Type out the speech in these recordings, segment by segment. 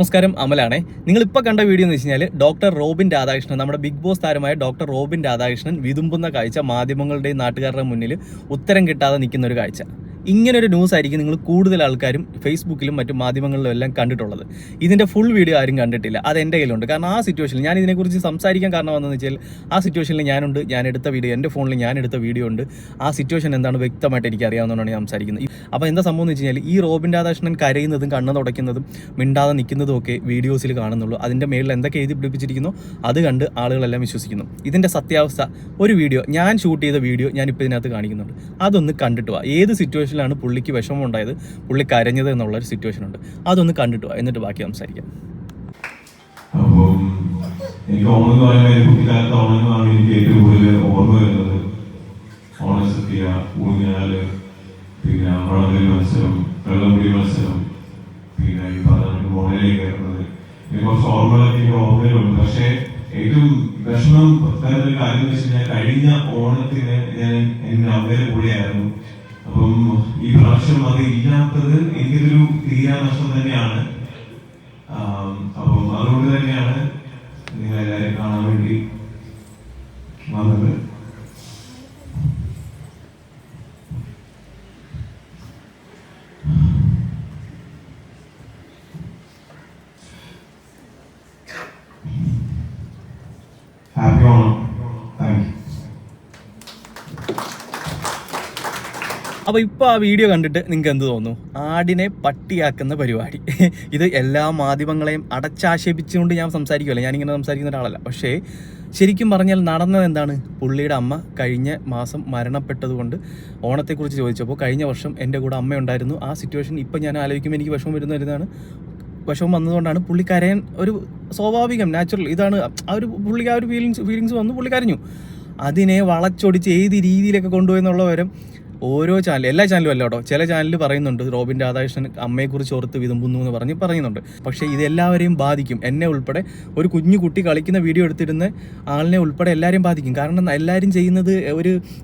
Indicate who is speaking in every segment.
Speaker 1: നമസ്കാരം, അമലാണേ. നിങ്ങളിപ്പോൾ കണ്ട വീഡിയോ എന്ന് വെച്ച് കഴിഞ്ഞാൽ ഡോക്ടർ റോബിൻ രാധാകൃഷ്ണൻ, നമ്മുടെ ബിഗ് ബോസ് താരമായ ഡോക്ടർ റോബിൻ രാധാകൃഷ്ണൻ വിതുമ്പുന്ന കാഴ്ച, മാധ്യമങ്ങളുടെയും നാട്ടുകാരുടെ മുന്നിൽ ഉത്തരം കിട്ടാതെ നിൽക്കുന്ന ഒരു കാഴ്ച. ഇങ്ങനൊരു ന്യൂസ് ആയിരിക്കും നിങ്ങൾ കൂടുതൽ ആൾക്കാരും ഫേസ്ബുക്കിലും മറ്റു മാധ്യമങ്ങളിലും എല്ലാം കണ്ടിട്ടുള്ളത്. ഇതിൻ്റെ ഫുൾ വീഡിയോ ആരും കണ്ടിട്ടില്ല. അത് എൻ്റെ കയ്യിലുണ്ട്. കാരണം ആ സിറ്റുവേഷനിൽ ഞാൻ ഇതിനെക്കുറിച്ച് സംസാരിക്കാൻ കാരണം വന്നതെന്ന് വെച്ചാൽ ആ സിറ്റുവേഷനിൽ ഞാനുണ്ട്. ഞാൻ എടുത്ത വീഡിയോ, എൻ്റെ ഫോണിൽ ഞാൻ എടുത്ത വീഡിയോ ഉണ്ട്. ആ സിറ്റുവേഷൻ എന്താണ് വ്യക്തമായിട്ട് എനിക്ക് അറിയാവുന്നതുകൊണ്ടാണ് ഞാൻ സംസാരിക്കുന്നത്. അപ്പോൾ എന്താ സംഭവം എന്ന് വെച്ച് കഴിഞ്ഞാൽ, ഈ റോബിൻ രാധാകൃഷ്ണൻ കരയുന്നതും കണ്ണ് തുടയ്ക്കുന്നതും മിണ്ടാതെ നിൽക്കുന്നതും ഒക്കെ വീഡിയോസിൽ കാണുന്നുള്ളൂ. അതിൻ്റെ മേളിൽ എന്തൊക്കെ എഴുതി പിടിപ്പിച്ചിരിക്കുന്നു അത് കണ്ട് ആളുകളെല്ലാം വിശ്വസിക്കുന്നു. ഇതിൻ്റെ സത്യാവസ്ഥ ഒരു വീഡിയോ, ഞാൻ ഷൂട്ട് ചെയ്ത വീഡിയോ ഞാനിപ്പോൾ ഇതിനകത്ത് കാണിക്കുന്നുണ്ട്. അതൊന്ന് കണ്ടിട്ട് വാ. ഏത് സിറ്റുവേഷനിലാണ് പുള്ളിക്ക് വിഷമം ഉണ്ടായത്, പുള്ളി കരഞ്ഞത് എന്നുള്ളൊരു സിറ്റുവേഷൻ ഉണ്ട്. അതൊന്ന് കണ്ടിട്ട് വാ, എന്നിട്ട് ബാക്കി സംസാരിക്കാം.
Speaker 2: അപ്പം എനിക്ക് ഓണം എന്ന് പറയുന്നത് കുട്ടിക്കാലത്ത് ഓണമെന്നാണ് എനിക്ക് ഏറ്റവും കൂടുതൽ ഓർമ്മ വരുന്നത്. ഓണസദ്യ, ഊഞ്ഞാല്, പിന്നെ വളങ്കൽ മത്സരം, വെള്ളംകുടി മത്സരം, പിന്നെ ഈ പറഞ്ഞ മോഡലിൽ കയറുന്നത്, എനിക്ക് കുറച്ച് ഓർമ്മകളൊക്കെ എനിക്ക് ഓർമ്മയിലുണ്ട്. പക്ഷേ ഏറ്റവും വിഷമം തരുന്നൊരു കാര്യം എന്ന് വെച്ച് കഴിഞ്ഞാൽ, കഴിഞ്ഞ ഓണത്തിന് ഞാൻ എൻ്റെ അമ്മയുടെ കൂടെയായിരുന്നു. അപ്പം ഈ പ്രാവശ്യം അത് ഇല്ലാത്തത് എനിക്കൊരു തീരാ നഷ്ടം തന്നെയാണ്. അപ്പം അതുകൊണ്ട് തന്നെയാണ് നിങ്ങളെല്ലാവരും കാണാൻ വേണ്ടി വന്നത്. ഹാപ്പി ഓണം. Thank you.
Speaker 1: അപ്പോൾ ഇപ്പോൾ ആ വീഡിയോ കണ്ടിട്ട് നിങ്ങൾക്ക് എന്ത് തോന്നുന്നു? ആടിനെ പട്ടിയാക്കുന്ന പരിപാടി. ഇത് എല്ലാ മാധ്യമങ്ങളെയും അടച്ചാക്ഷേപിച്ചുകൊണ്ട് ഞാൻ സംസാരിക്കുമല്ലോ, ഞാനിങ്ങനെ സംസാരിക്കുന്ന ഒരാളല്ല. പക്ഷേ ശരിക്കും പറഞ്ഞാൽ നടന്നത് എന്താണ്? പുള്ളിയുടെ അമ്മ കഴിഞ്ഞ മാസം മരണപ്പെട്ടത് കൊണ്ട് ഓണത്തെക്കുറിച്ച് ചോദിച്ചപ്പോൾ, കഴിഞ്ഞ വർഷം എൻ്റെ കൂടെ അമ്മ ഉണ്ടായിരുന്നു. ആ സിറ്റുവേഷൻ ഇപ്പം ഞാൻ ആലോചിക്കുമ്പോൾ എനിക്ക് വിഷമം വരുന്നതാണ്. വിഷമം വന്നതുകൊണ്ടാണ് പുള്ളി കരയാൻ ഒരു സ്വാഭാവികം, നാച്ചുറൽ. ഇതാണ് ആ ഒരു പുള്ളിക്ക് ആ ഒരു ഫീലിങ്സ് വന്നു, പുള്ളി കരഞ്ഞു. അതിനെ വളച്ചൊടിച്ച് ഏത് രീതിയിലൊക്കെ കൊണ്ടുപോയെന്നുള്ള വിവരം ഓരോ ചാനൽ, എല്ലാ ചാനലും അല്ല കേട്ടോ, ചില ചാനലിൽ പറയുന്നുണ്ട് റോബിൻ രാധാകൃഷ്ണൻ അമ്മയെക്കുറിച്ച് ഓർത്ത് വിതുമ്പുന്നു എന്ന് പറയുന്നുണ്ട്. പക്ഷേ ഇതെല്ലാവരെയും ബാധിക്കും. എന്നെ ഉൾപ്പെടെ, ഒരു കുഞ്ഞു കുട്ടി കളിക്കുന്ന വീഡിയോ എടുത്തിരുന്ന ആളിനെ ഉൾപ്പെടെ എല്ലാവരെയും ബാധിക്കും. കാരണം എല്ലാവരും ചെയ്യുന്നത്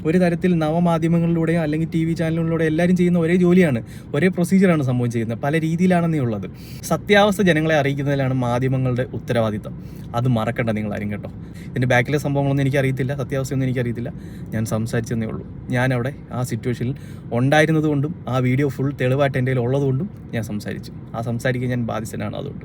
Speaker 1: ഒരു തരത്തിൽ നവമാധ്യമങ്ങളിലൂടെയോ അല്ലെങ്കിൽ TV ചാനലുകളിലൂടെ എല്ലാവരും ചെയ്യുന്ന ഒരേ ജോലിയാണ്, ഒരേ പ്രൊസീജിയറാണ് സംഭവം ചെയ്യുന്നത്. പല രീതിയിലാണെന്നേ ഉള്ളത്. സത്യാവസ്ഥ ജനങ്ങളെ അറിയിക്കുന്നതിലാണ് മാധ്യമങ്ങളുടെ ഉത്തരവാദിത്തം. അത് മറക്കണ്ട നിങ്ങളാരും കേട്ടോ. ഇതിൻ്റെ ബാക്കിലെ സംഭവങ്ങളൊന്നും എനിക്കറിയത്തില്ല, സത്യാവസ്ഥയൊന്നും എനിക്കറിയത്തില്ല. ഞാൻ സംസാരിച്ചെന്നേ ഉള്ളൂ. ഞാനവിടെ ആ സിറ്റുവേഷനിൽ ഉണ്ടായിരുന്നതുകൊണ്ടും ആ വീഡിയോ ഫുൾ തെളിവായിട്ട് എൻ്റെ കയ്യിൽ ഉള്ളതുകൊണ്ടും ഞാൻ സംസാരിച്ചു. ആ സംസാരിക്കാൻ ഞാൻ ബാധ്യസ്ഥനാണ്. അതുകൊണ്ട്